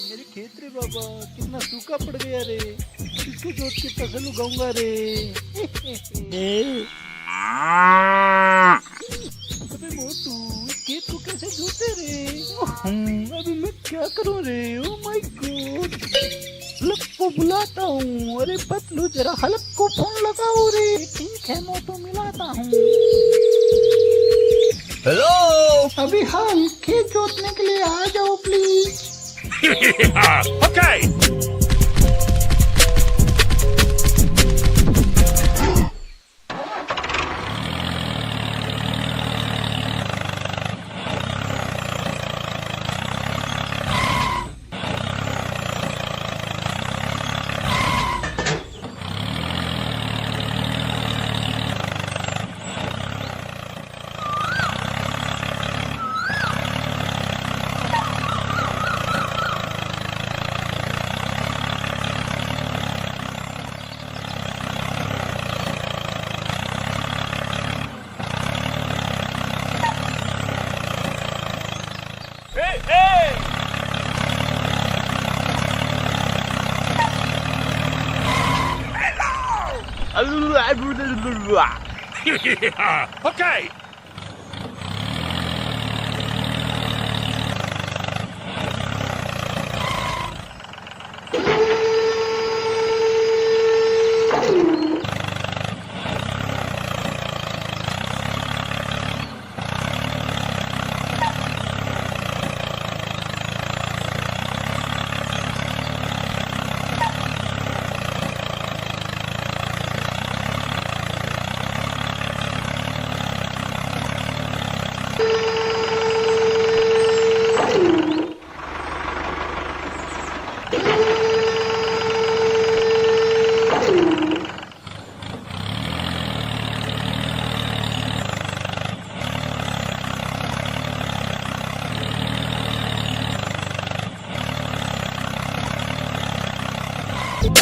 मेरे खेत रे बाबा, कितना सूखा पड़ गया रे। किसको जोत के फसल उगाऊंगा रे। अबे मोटू, खेत को कैसे जोते रे। अभी मैं क्या करूं रे। ओ माय गॉड, हलक को बुलाता हूँ। अरे पतलू, जरा हलक को फोन लगाओ रे। ठीक है मोटू, मिलाता हूँ। हेलो। अभी हम खेत जोतने के लिए आ जाओ प्लीज। ओके। Okay.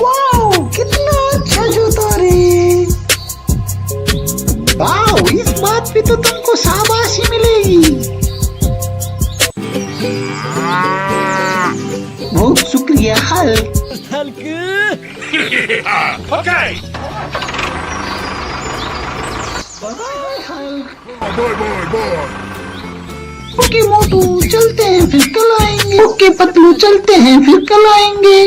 वाओ, कितना अच्छा जूता रे। वाओ, इस बात पे तो तुमको शाबाशी मिलेगी। बहुत शुक्रिया Hulk. Okay. Bye Hulk. Boy. Okay Motu, चलते हैं फिर कल आएंगे। ओके पतलू, चलते हैं फिर कल आएंगे।